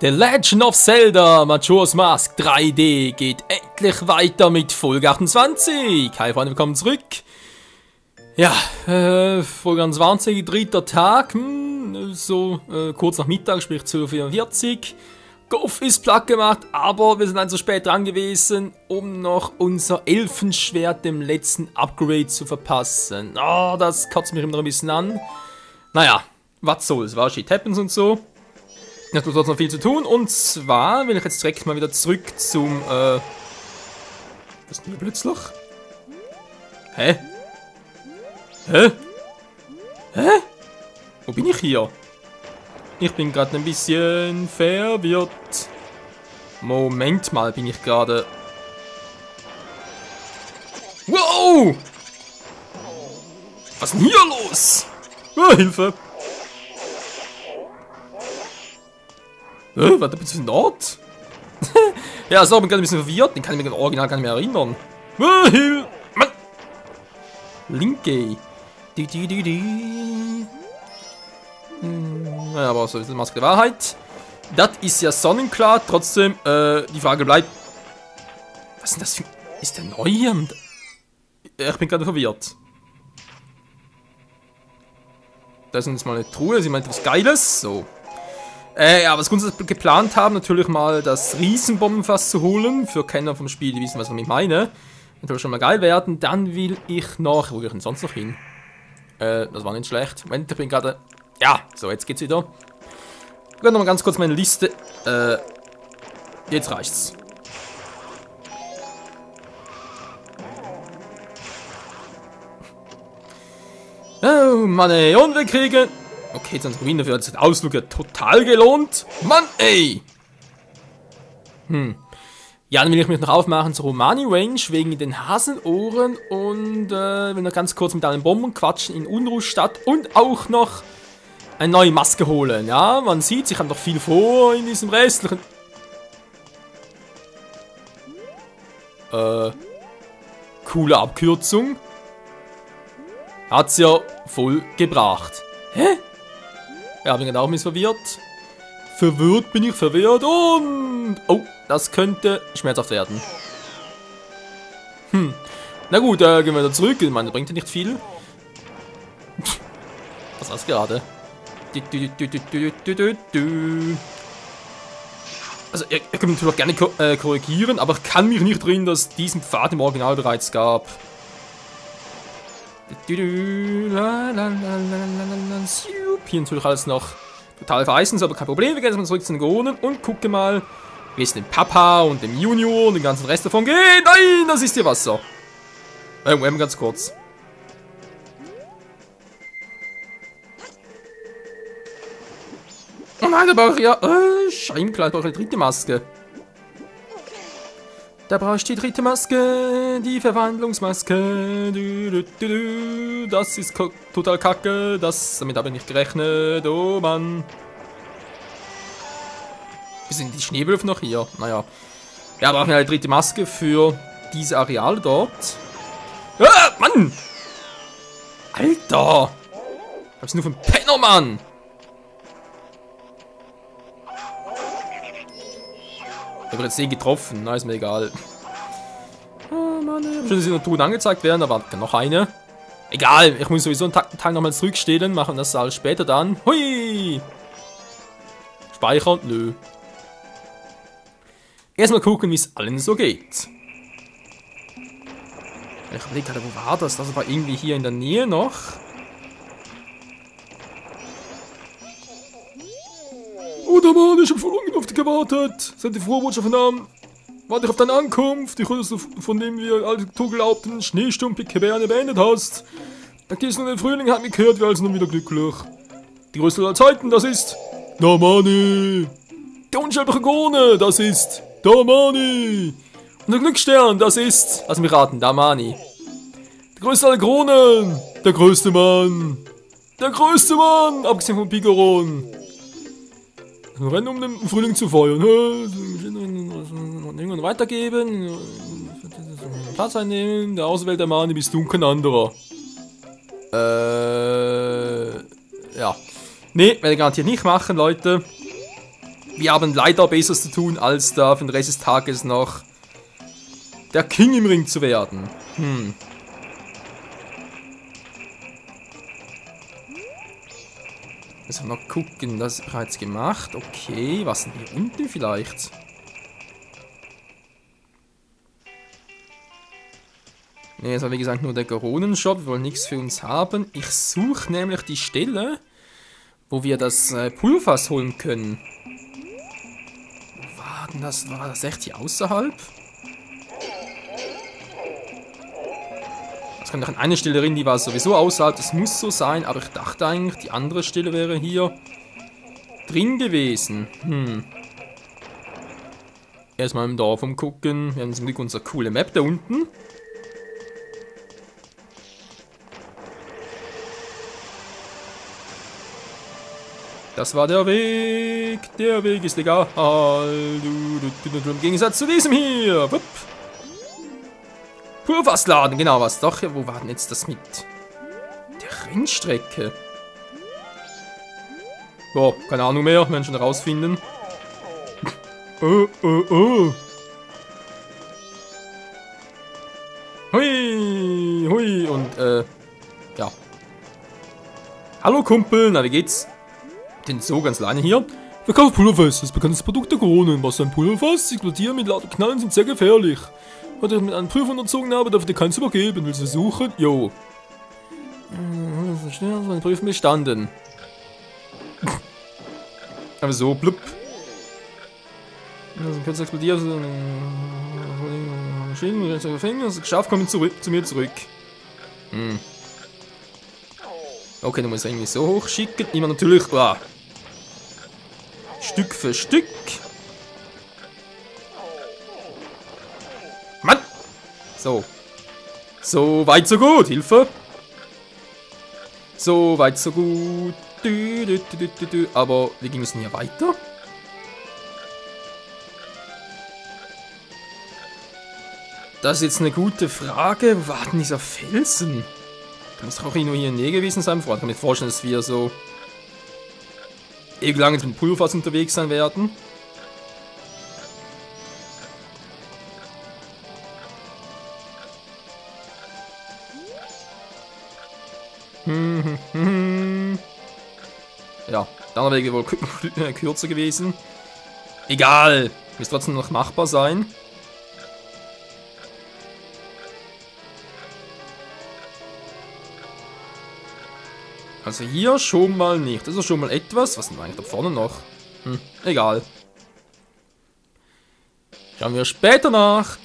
The Legend of Zelda Majora's Mask 3D geht endlich weiter mit Folge 28. Hi Freunde, willkommen zurück. Ja, Folge 28, dritter Tag, kurz nach Mittag, sprich 12:44 Uhr. Goff ist platt gemacht, aber wir sind dann so spät dran gewesen, um noch unser Elfenschwert dem letzten Upgrade zu verpassen. Oh, das kotzt mich immer noch ein bisschen an. Naja, was soll's, war shit happens und so. Es gibt trotzdem noch viel zu tun, und zwar will ich jetzt direkt mal wieder zurück zum, was ist denn hier plötzlich? Hä? Hä? Hä? Wo bin ich hier? Ich bin gerade ein bisschen verwirrt. Moment mal, bin ich gerade... Wow! Was ist denn hier los? Oh, Hilfe! Warte, bist du dort? Ja, so, bin gerade ein bisschen verwirrt. Den kann ich mir im Original gar nicht mehr erinnern. Mann! Linke. Ja, aber so ist die Maske der Wahrheit. Das ist ja sonnenklar. Trotzdem, die Frage bleibt... Was ist denn das für... Ist der neu? Ich bin gerade verwirrt. Da ist jetzt mal eine Truhe. Sie meint was Geiles. So. Ja, was wir uns geplant haben, natürlich mal das Riesenbombenfass zu holen. Für Kenner vom Spiel, die wissen, was ich meine. Natürlich schon mal geil werden. Dann will ich noch... Wo will ich denn sonst noch hin? Das war nicht schlecht. Moment, ich bin gerade... Ja, so, jetzt geht's wieder. Ich werde noch mal ganz kurz meine Liste... Jetzt reicht's. Oh Mann ey, und wir kriegen... Okay, jetzt unsere Ruine für den Ausflug ja total gelohnt. Mann, ey! Ja, dann will ich mich noch aufmachen zur Romani Range wegen den Hasenohren und will noch ganz kurz mit allen Bomben quatschen in Unruhstadt und auch noch eine neue Maske holen. Ja, man sieht, ich habe noch viel vor in diesem restlichen... Coole Abkürzung. Hat's ja voll gebracht. Hä? Ja, bin gerade auch ein bisschen verwirrt. Verwirrt bin ich verwirrt und... Oh, das könnte schmerzhaft werden. Na gut, gehen wir wieder zurück. Ich meine, das bringt ja nicht viel. Was war das gerade? Also, ihr könnt natürlich auch gerne korrigieren, aber ich kann mich nicht erinnern, dass es diesen Pfad im Original bereits gab. Hier natürlich alles noch total vereisen, aber kein Problem. Wir gehen jetzt mal zurück zu den Gonen und gucken mal, wie es dem Papa und dem Junior und dem ganzen Rest davon geht. Nein, das ist hier Wasser. Ganz kurz. Oh nein, da brauche ich ja... Scheinkleid, brauche ich die dritte Maske. Da brauche ich die dritte Maske, die Verwandlungsmaske. Das ist total kacke. Damit habe ich nicht gerechnet. Oh Mann. Wie sind die Schneewölfe noch hier? Naja. Ja, brauchen wir eine dritte Maske für diese Areale dort. Ah, Mann! Alter! Was ist nur für ein Penner, Mann? Ich habe jetzt den getroffen, na ist mir egal. Oh Mann, ich habe schon, dass die Naturen angezeigt werden, aber noch eine. Egal, ich muss sowieso einen Tag nochmal zurückstehen, machen das alles später dann. Hui! Speichern? Nö. Erstmal gucken, wie es allen so geht. Ich überlege gerade, wo war das? Das war irgendwie hier in der Nähe noch. Oh, der Mann, ich hab voll lange auf dich gewartet. Seit die Vorbotschaft vernahmen, warte ich auf deine Ankunft. Ich hoffe, dass du von dem wir alle glaubten Schneesturm-Picke-Bären beendet hast. Dank diesem den Frühling hat mich gehört, wir also nun wieder glücklich. Die größte aller Zeiten, das ist Damani. Der unsterbliche Gone, das ist Damani. Und der Glücksstern, das ist, lass mich raten, Damani. Der größte aller Kronen, der größte Mann. Der größte Mann, abgesehen von Pigaron. Rennen, um den Frühling zu feiern. Irgendwann weitergeben. Platz einnehmen. Der Auserwählte Mani bist du kein anderer. Ja. Nee, werde ich garantiert nicht machen, Leute. Wir haben leider Besseres zu tun, als da für den Rest des Tages noch der King im Ring zu werden. Müssen wir noch gucken, das ist bereits gemacht. Okay, was denn hier unten vielleicht? Ne, das war wie gesagt nur der Goronenshop, wir wollen nichts für uns haben. Ich suche nämlich die Stelle, wo wir das Pulverfass holen können. Wo war denn das? War das echt hier außerhalb? Es kommt noch eine Stelle rein, die war sowieso außerhalb, das muss so sein, aber ich dachte eigentlich, die andere Stelle wäre hier drin gewesen. Erstmal im Dorf umgucken, wir haben zum Glück unsere coole Map da unten. Das war der Weg ist legal, im Gegensatz zu diesem hier. Wupp. Pulverfassladen, genau, was doch. Wo war denn jetzt das mit der Rennstrecke? Boah, keine Ahnung mehr, werden schon herausfinden. Hui, hui, und ja. Hallo Kumpel, na wie geht's? Den so ganz alleine hier. Verkauf Pulverfass, das bekanntes Produkt der Krone. Was ein Pulverfass, explodieren mit lauten Knallen sind sehr gefährlich. Wenn ich mit einem Prüfer unterzogen habe, darf ich dir keins übergeben. Willst du versuchen? Jo. Meine Prüfung bestanden. Aber so, blub. Also kurz explodiert. Maschinen, das geschafft, kommen zu mir zurück. Okay, du musst irgendwie so hochschicken. Immer natürlich. Stück für Stück. Mann! So. So weit, so gut. Hilfe. So weit, so gut. Aber wie ging es denn hier weiter? Das ist jetzt eine gute Frage. Wo war denn dieser Felsen? Da muss doch auch irgendwo hier in der Nähe gewesen sein. Ich kann mir vorstellen, dass wir so ewig lange mit dem Pulverfass unterwegs sein werden. Ja, der andere Weg wohl kürzer gewesen. Egal, muss trotzdem noch machbar sein. Also hier schon mal nicht. Das ist schon mal etwas. Was ist denn eigentlich da vorne noch? Egal. Schauen wir später nach.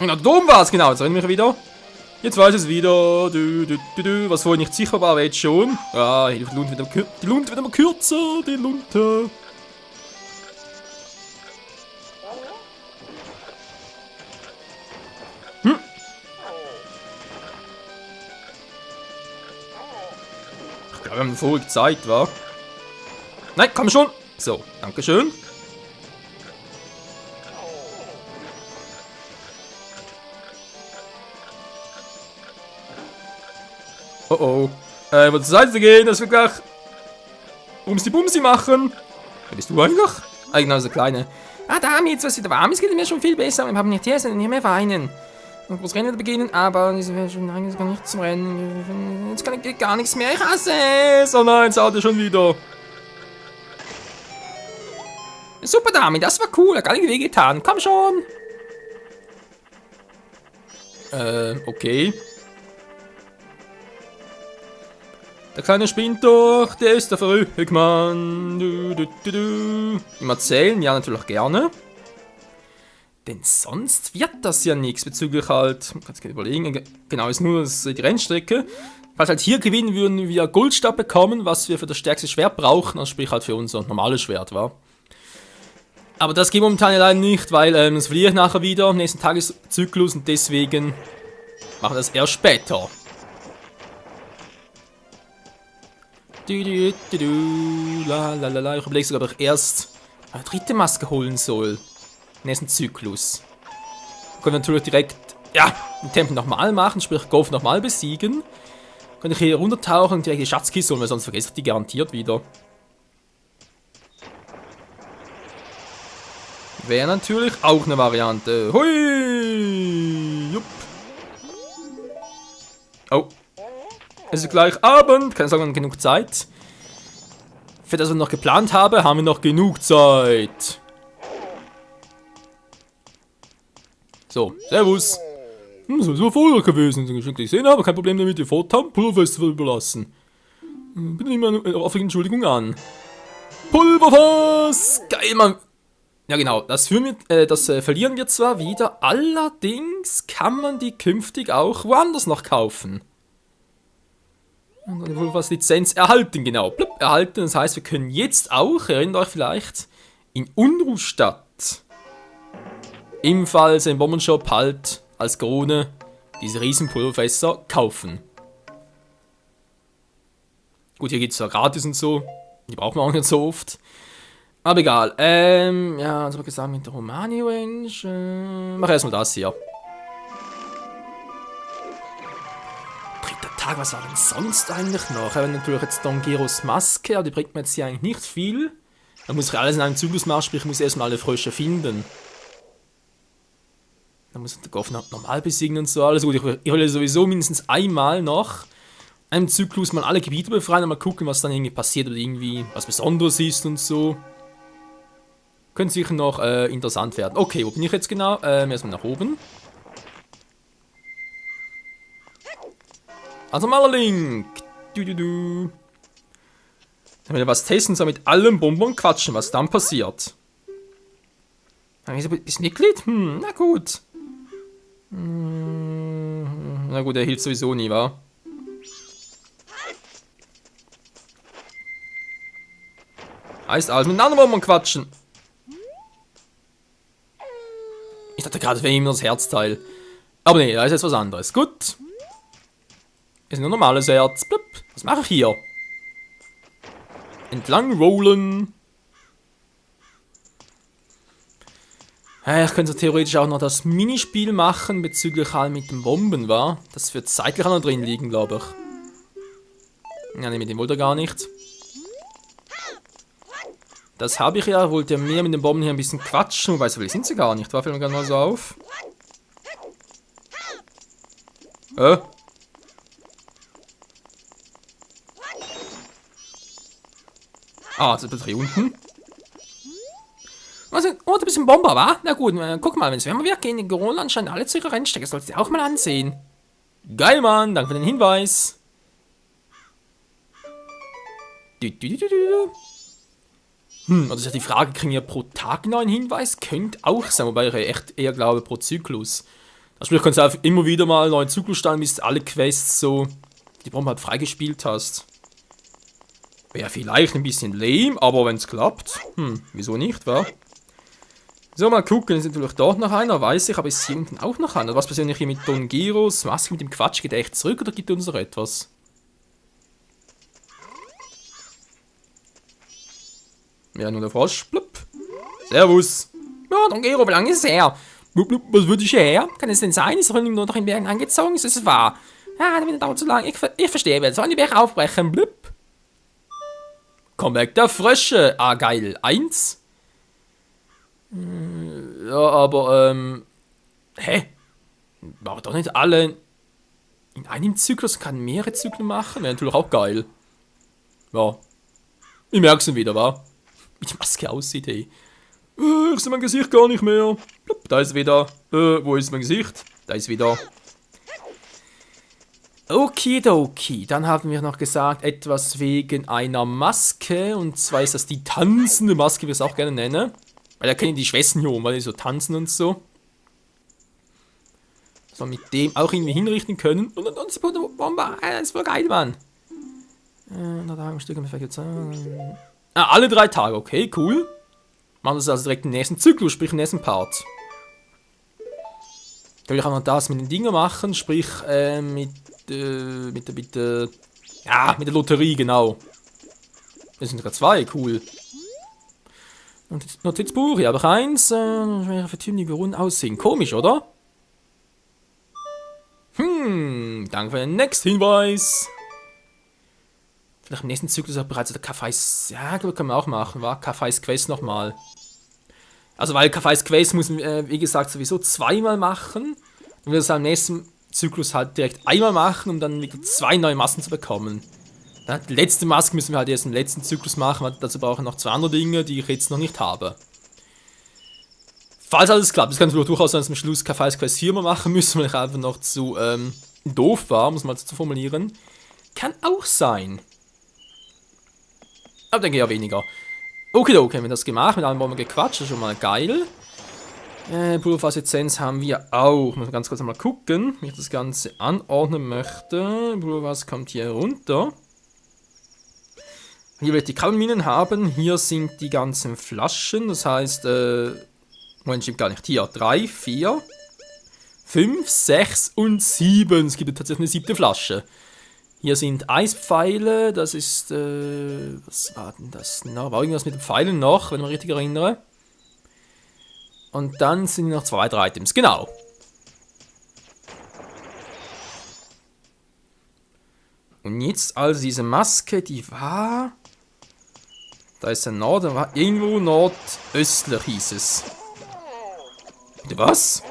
Na, da oben war es, genau. Jetzt erinnere ich mich wieder. Jetzt weiß ich es wieder. Was vorhin nicht sicher war, aber jetzt schon. Ah, die Lunte wird immer kürzer. Die Lunte. Ich glaube, wir haben voll Zeit, wa? Nein, komm schon. So, dankeschön. Oh oh. Wo zur Seite gehen, dass wir gleich Bumsi machen. Wer bist du eigentlich? Eigentlich also kleine. Dami, jetzt was wieder warm ist, geht mir schon viel besser. Wir haben nicht hier, sondern hier mehr weinen. Ich muss Rennen beginnen, aber das wäre schon eigentlich gar nicht zum Rennen. Jetzt geht gar nichts mehr. Ich hasse es. Oh nein, jetzt hat er schon wieder. Super, Dami, das war cool. Hat gar nicht wehgetan. Komm schon. Okay. Der kleine spinnt doch, der ist der verrückte Mann. Ihm erzählen, ja, natürlich gerne. Denn sonst wird das ja nichts bezüglich halt, man kann es überlegen, genau, ist nur die Rennstrecke. Falls halt hier gewinnen, würden wir Goldstab bekommen, was wir für das stärkste Schwert brauchen, also sprich halt für unser normales Schwert, war. Aber das geht momentan ja leider nicht, weil das verliere ich nachher wieder am nächsten Tageszyklus und deswegen machen wir das erst später. Ich überlege sogar, ob ich erst eine dritte Maske holen soll. Nächsten Zyklus. Können wir natürlich direkt. Ja! den Tempel nochmal machen, sprich Golf nochmal besiegen. Kann ich hier runtertauchen und direkt die Schatzkiste holen, weil sonst vergesse ich die garantiert wieder. Wäre natürlich auch eine Variante. Hui! Jupp. Oh. Es ist gleich Abend. Keine Sorge, genug Zeit. Für das, was ich noch geplant habe, haben wir noch genug Zeit. So, servus. Das ist voll gewesen, das ich gesehen habe. Kein Problem damit, ihr Vortam Pulverfestival überlassen. Bitte nicht mehr auf Entschuldigung an. Pulverfass! Geil, Mann! Ja genau, das verlieren wir zwar wieder, allerdings kann man die künftig auch woanders noch kaufen. Und dann wohl was Lizenz erhalten, genau. Blub, erhalten, das heißt, wir können jetzt auch, erinnert euch vielleicht, in Unruhstadt ebenfalls im Bombenshop halt als Krone diese riesen Pulverfässer kaufen. Gut, hier geht es zwar gratis und so, die braucht man auch nicht so oft. Aber egal, ja, was habe ich gesagt mit der Romani Range? Mach erstmal das hier. Dritter Tag, was war denn sonst eigentlich noch? Wir haben natürlich jetzt Dongeros Maske, aber die bringt mir jetzt hier eigentlich nicht viel. Da muss ich alles in einem Zyklus machen, sprich ich muss erstmal alle Frösche finden. Dann muss ich den Goff normal besiegen und so, alles gut. Ich will sowieso mindestens einmal noch einen Zyklus mal alle Gebiete befreien und mal gucken, was dann irgendwie passiert oder irgendwie was Besonderes ist und so. Könnte sicher noch interessant werden. Okay, wo bin ich jetzt genau? Erstmal nach oben. Also Malerlink. Dann will ich was testen, so mit allem Bonbon quatschen, was dann passiert. Ist Mitglied? Na gut. Na gut, er hilft sowieso nie, wa? Heißt alles mit anderen Bonbon quatschen. Ich dachte gerade, es wäre ihm nur das Herzteil. Aber nee, da ist jetzt was anderes. Gut. Ist nur ein normales Herz. Blub. Was mache ich hier? Entlang rollen. Ja, ich könnte theoretisch auch noch das Minispiel machen bezüglich halt mit den Bomben, wa? Das wird zeitlich auch noch drin liegen, glaube ich. Ja, ne, mit dem wollte er gar nicht. Das habe ich ja, wollte ja mehr mit den Bomben hier ein bisschen quatschen, wobei so viele sind sie gar nicht, war fällt mir gerade mal so auf. Ah, das ist hier unten. Also, oh, du bist ein Bomber, wa? Na gut, guck mal, wenn es wärmer wird, gehen in Corona anscheinend alle zu ihrer Rennstrecke, das solltest du auch mal ansehen. Geil, Mann, danke für den Hinweis. Also ist ja die Frage, kriegen wir pro Tag einen neuen Hinweis? Könnte auch sein, wobei ich echt eher glaube pro Zyklus. Das Spiel kannst du einfach immer wieder mal einen neuen Zyklus starten, bis du alle Quests so die Bombe halt freigespielt hast. Wäre vielleicht ein bisschen lame, aber wenn es klappt, wieso nicht, wa? So, mal gucken, ist natürlich dort noch einer, weiß ich, aber ist hier unten auch noch einer. Was passiert hier mit Dongeros Maske mit dem Quatsch? Geht er echt zurück oder gibt er uns noch etwas? Ja, nur der Frosch. Blub. Servus. Ja, Dongero, wie lange ist es her? Blub, blub, was würde ich her? Kann es denn sein? Ist er nur noch in Bergen angezogen? Ist es wahr? Ja, das dauert zu lang. Ich verstehe, wir sollen die Berge aufbrechen. Blub. Comeback der Frösche. Ah, geil. 1. Ja, aber, hä? War doch nicht alle in einem Zyklus? Kann mehrere Zyklen machen? Wäre natürlich auch geil. Ja. Ich merk's schon wieder, wa? Wie die Maske aussieht, hey. Ich sehe mein Gesicht gar nicht mehr. Blub, da ist wieder. Wo ist mein Gesicht? Da ist wieder. Okidoki. Dann haben wir noch gesagt, etwas wegen einer Maske. Und zwar ist das die tanzende Maske, wie ich es auch gerne nenne. Weil da kennen die Schwestern hier oben, weil die so tanzen und so. Dass wir mit dem auch irgendwie hinrichten können. Und die Bombe. Das ist voll geil, Mann. Alle 3 Tage, okay, cool. Machen wir das also direkt im nächsten Zyklus, sprich im nächsten Part. Da will ich auch noch das mit den Dingen machen, sprich mit der Lotterie, genau. Das sind sogar 2, cool. Und Notizbuch, hier habe ich 1. Für Typen, die wie rund aussehen. Komisch, oder? Danke für den nächsten Hinweis. Vielleicht im nächsten Zyklus auch bereits der Kaffeis. Ja, glaube können wir auch machen, wa? Kaffeis Quest nochmal. Also, weil Kaffeis Quest muss man, wie gesagt, sowieso zweimal machen. Und wir das am nächsten Zyklus halt direkt einmal machen, um dann wieder 2 neue Masken zu bekommen. Dann die letzte Maske müssen wir halt erst im letzten Zyklus machen, weil dazu brauchen wir noch 2 andere Dinge, die ich jetzt noch nicht habe. Falls alles klappt, das kann es durchaus sein, dass wir am Schluss Kaffeis Quest 4 mal machen müssen, weil ich einfach noch zu doof war, muss man so zu formulieren. Kann auch sein. Aber denke ja weniger. Okay, haben wir das gemacht, mit allem wollen wir gequatscht, das ist schon mal geil. Pulverfass-Essenz haben wir auch. Muss ganz kurz mal gucken, wie ich das Ganze anordnen möchte. Pulverfass kommt hier runter. Hier will ich die Kabelminen haben. Hier sind die ganzen Flaschen. Das heißt, Moment, stimmt gar nicht. Hier 3, 4, 5, 6 und 7. Es gibt tatsächlich eine 7. Flasche. Hier sind Eispfeile. Das ist, was war denn das noch? War irgendwas mit den Pfeilen noch, wenn ich mich richtig erinnere. Und dann sind noch 2 weitere Items. Genau. Und jetzt also diese Maske, die war... Da ist ein Nord, da war irgendwo nordöstlich hieß es. Bitte was?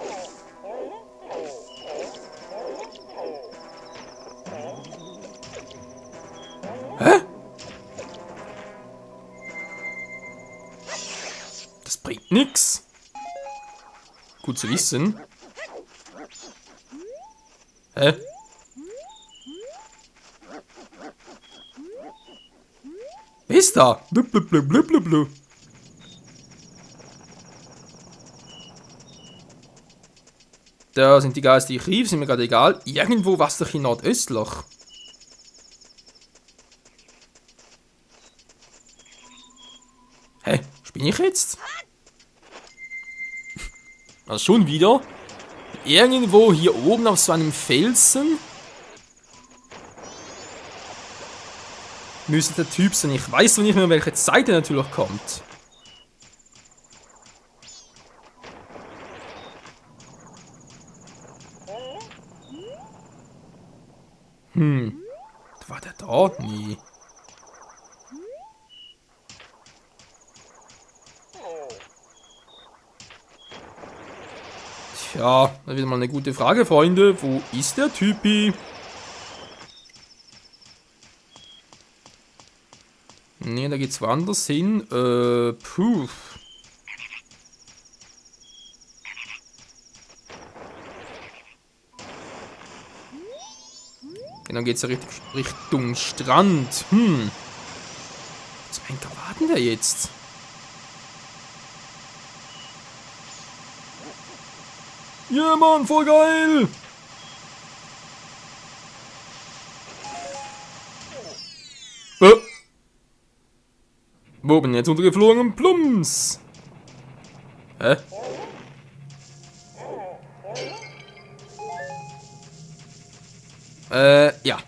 Hä? Das bringt nix. Gut zu wissen. Hä? Wer ist da? Blub, blub, blub, blub, blub, blub. Da sind die Geister, die ich rief, sind mir gerade egal. Irgendwo was doch in nordöstlich. Hä? Spinne ich jetzt? Also schon wieder. Irgendwo hier oben auf so einem Felsen. Müsste der Typ sein. Ich weiß noch nicht mehr, welche Seite natürlich kommt. War der da? Nee. Tja, da wieder mal eine gute Frage, Freunde. Wo ist der Typi? Nee, da geht's woanders hin. Puh. Genau, geht's ja Richtung Strand. Was Henker warten wir jetzt? Ja, Mann, voll geil! Wo bin ich jetzt untergeflogen und plumps? Hä? Ja.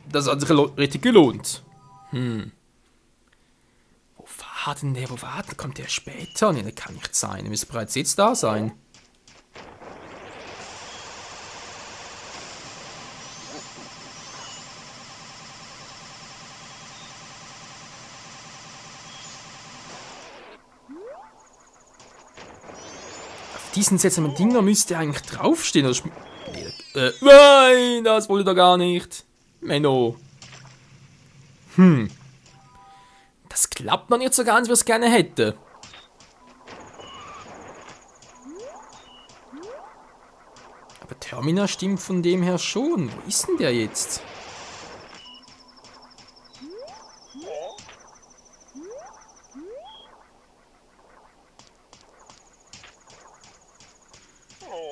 Das hat sich richtig gelohnt. Wo war denn der? Wo war denn? Kommt der später? Ne, der kann nicht sein. Der müsste bereits jetzt da sein. Diesen seltsamen Dinger müsste eigentlich draufstehen. Oder nein, das wollte er gar nicht. Menno. Das klappt noch nicht so ganz, wie ich es gerne hätte. Aber Termina stimmt von dem her schon. Wo ist denn der jetzt?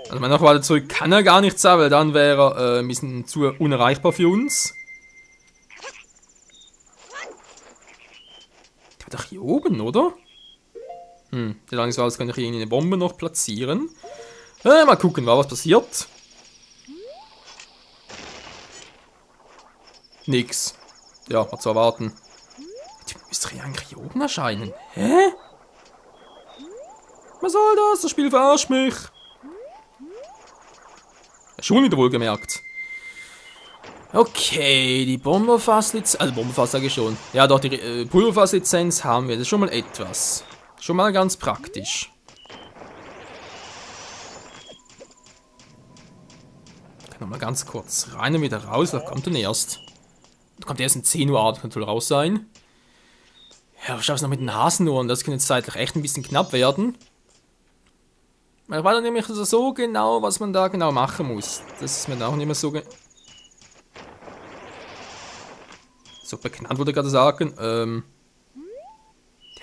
Also mein Nachbar zurück kann er gar nicht sein, weil dann wäre er ein bisschen zu unerreichbar für uns. Der war doch hier oben, oder? Die Angst war, als könnte ich hier eine Bombe noch platzieren. Mal gucken, was passiert. Nix. Ja, war zu erwarten. Die müsste hier eigentlich hier oben erscheinen. Hä? Was soll das? Das Spiel verarscht mich. Schon wieder wohlgemerkt. Okay, die Bomberfass-Lizenz, also Bomberfass sage ich schon. Ja doch, die Pulverfass-Lizenz haben wir, das ist schon mal etwas. Schon mal ganz praktisch. Kann noch mal ganz kurz rein und wieder raus, was kommt denn erst? Kommt erst in 10 Uhr, das könnte wohl raus sein. Ja, was schaffst du noch mit den Hasenohren? Das könnte jetzt zeitlich echt ein bisschen knapp werden. Ich weiß nämlich so genau, was man da genau machen muss. Das ist mir auch nicht mehr so bekannt, würde ich gerade sagen. Der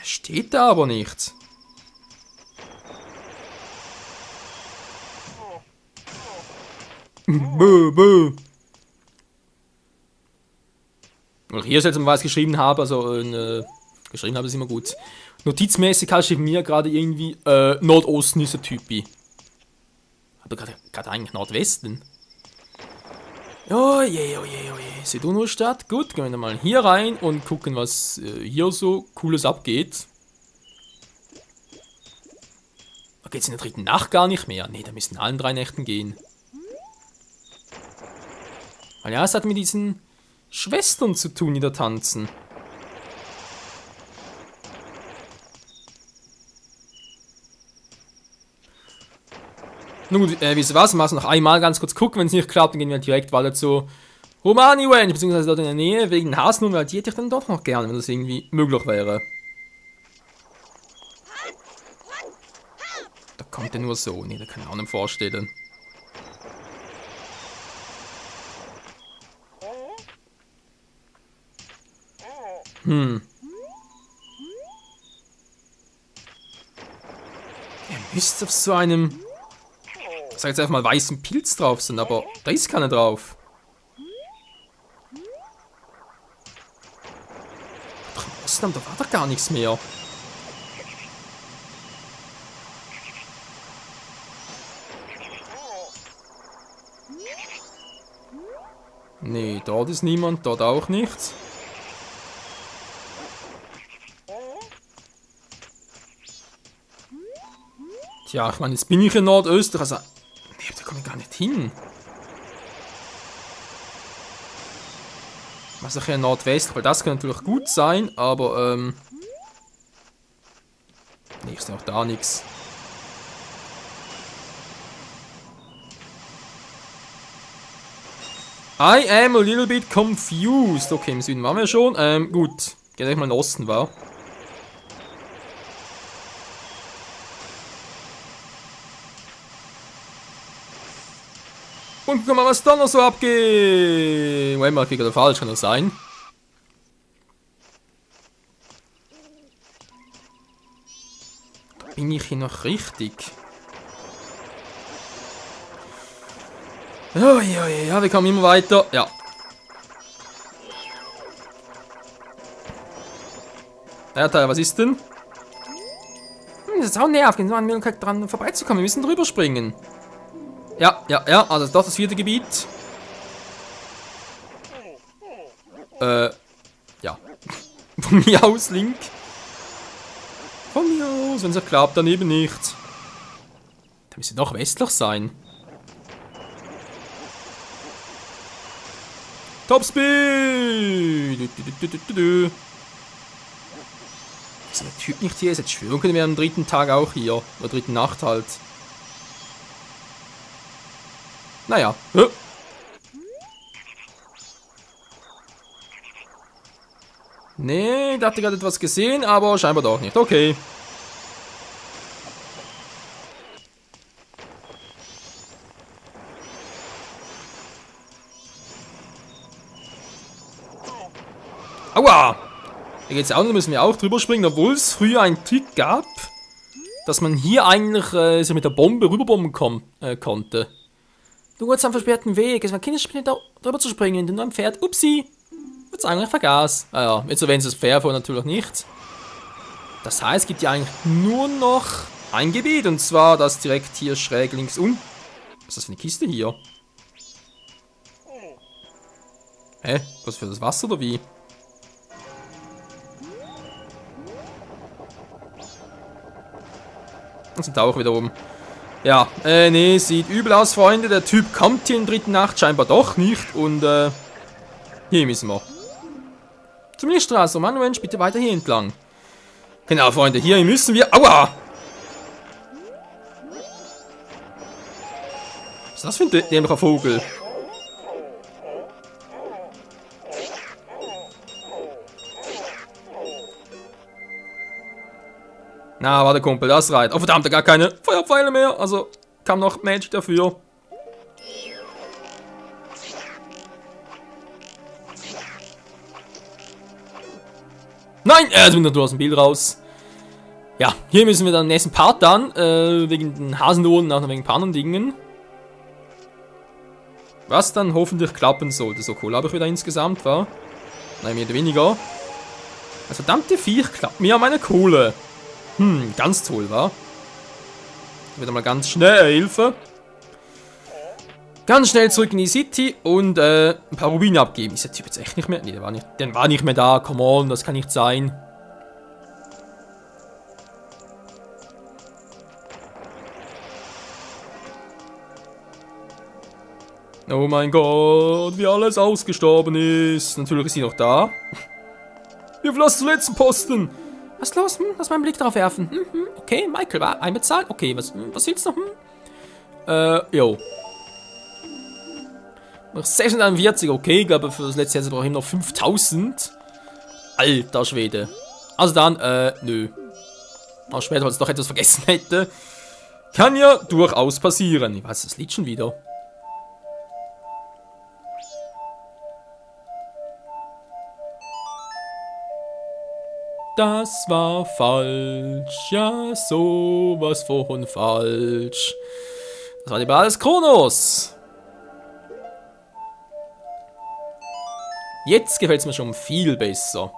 steht da aber nicht. Bö. Oder hier ist jetzt mal was geschrieben habe, also geschrieben habe ist immer gut. Notizmäßig steht mir gerade irgendwie Nordosten ist der Typi. Aber gerade eigentlich Nordwesten. Oh je. Sedunro-Stadt. Gut, gehen wir mal hier rein und gucken, was hier so Cooles abgeht. Da geht es in der 3. Nacht gar nicht mehr. Ne, da müssen allen 3 Nächten gehen. Weil ja, es hat mit diesen Schwestern zu tun, die da tanzen. Nun gut, wisst ihr was? Wir müssen noch einmal ganz kurz gucken. Wenn es nicht klappt, dann gehen wir direkt weiter zu Romaniwen, beziehungsweise dort in der Nähe, wegen Hasenhund, weil die hätte ich dann doch noch gerne, wenn das irgendwie möglich wäre. Da kommt er nur so. Ne, da kann ich auch nicht vorstellen. Er müsste auf so einem, ich sag jetzt einfach mal, weißen Pilz drauf sind, aber da ist keiner drauf. Da war doch gar nichts mehr. Nee, dort ist niemand, dort auch nichts. Tja, ich meine, jetzt bin ich in Nordösterreich, also... Nee, da komme ich gar nicht hin. Was ich in Nordwest, weil das kann natürlich gut sein, aber nee, ist noch da nichts. I am a little bit confused. Okay, im Süden waren wir schon. Gut. Geht euch mal in den Osten, war. Und guck mal, was da noch so abgeht. Moment mal, kriegt er falsch, kann das sein? Bin ich hier noch richtig? Oh, ja, wir kommen immer weiter. Ja. Ja, Teil, was ist denn? Das ist auch nervig, so an mir dran vorbeizukommen. Wir müssen drüber springen. Ja, also doch das 4. Gebiet. Ja. Von mir aus, Link. Von mir aus, wenn es klappt, daneben nicht. Da müsste doch westlich sein. Topspeed! Ist der Typ nicht hier? Ist jetzt schwören können wir am 3. Tag auch hier. Oder 3. Nacht halt. Naja. Nee, da hatte gerade etwas gesehen, aber scheinbar doch nicht. Okay. Aua! Hier geht's auch, da müssen wir auch drüber springen, obwohl es früher einen Trick gab, dass man hier eigentlich so mit der Bombe rüberbomben konnte. Du gehst am versperrten Weg, es war kein Spiel, da drüber zu springen, denn nur ein Pferd, upsi, wird's eigentlich vergaß. Ah ja, jetzt erwähnt es das Pferd vor natürlich nicht. Das heißt, es gibt ja eigentlich nur noch ein Gebiet, und zwar das direkt hier schräg links unten. Was ist das für eine Kiste hier? Hä? Was für das Wasser oder wie? Und sind auch wieder oben. Ja, nee, sieht übel aus, Freunde. Der Typ kommt hier in der 3. Nacht scheinbar doch nicht. Und, Hier müssen wir. Zur Milchstraße. Mann, Mensch, bitte weiter hier entlang. Genau, Freunde, hier müssen wir... Aua! Was ist das für ein dämlicher Vogel? Na, warte, Kumpel, das reicht. Oh, verdammt, gar keine Feuerpfeile mehr. Also, kam noch Magic dafür. Nein, jetzt bin ich nur aus dem Bild raus. Ja, hier müssen wir dann im nächsten Part dann, wegen den Hasenohren und auch noch wegen ein paar anderen Dingen. Was dann hoffentlich klappen sollte. So cool habe ich wieder insgesamt, war. Nein, mehr oder weniger. Das verdammte Viech klappt mir meine Kohle. Ganz toll, wa? Wieder mal ganz schnell Hilfe. Ganz schnell zurück in die City und ein paar Rubine abgeben. Ist der Typ jetzt echt nicht mehr? Nee, der war nicht mehr da. Come on, das kann nicht sein. Oh mein Gott, wie alles ausgestorben ist. Natürlich ist sie noch da. Wir verlassen zum letzten Posten. Was ist los? Lass mal einen Blick drauf werfen. Okay, Michael, war einbezahlt? Okay, was willst du? Jo. Noch 641, okay, ich glaube für das letzte Jahr brauche ich noch 5000. Alter Schwede. Also dann, nö. Auch später, weil ich doch etwas vergessen hätte. Kann ja durchaus passieren. Ich weiß, das Lied schon wieder. Das war falsch, ja, sowas von falsch. Das war lieber alles Kronos. Jetzt gefällt es mir schon viel besser.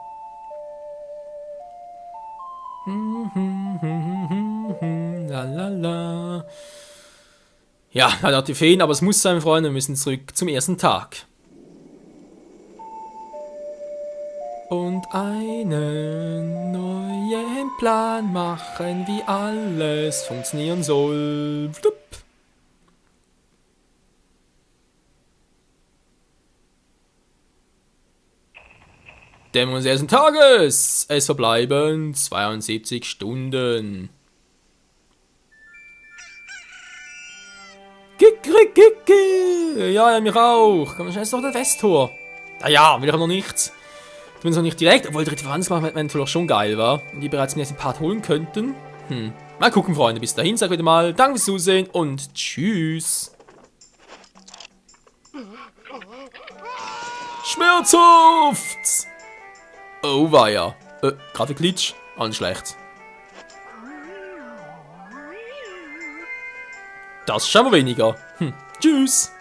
Lalala. Ja, leider hat die Feen, aber es muss sein, Freunde. Wir müssen zurück zum ersten Tag. Und einen neuen Plan machen, wie alles funktionieren soll. Flup. Dämmerung des ersten Tages. Es verbleiben 72 Stunden. Ja, mich auch. Komm, schnell noch der Westtor. Naja, will ich noch nichts. Zumindest noch nicht direkt, obwohl dritte Verwandlung wäre natürlich auch schon geil, war. Und die bereits im nächsten Part holen könnten. Mal gucken, Freunde. Bis dahin, sag ich wieder mal. Danke fürs Zusehen und tschüss. Schmerzhaft! Oh, weia. Grafikglitch? Auch nicht schlecht. Das schauen wir weniger. Tschüss.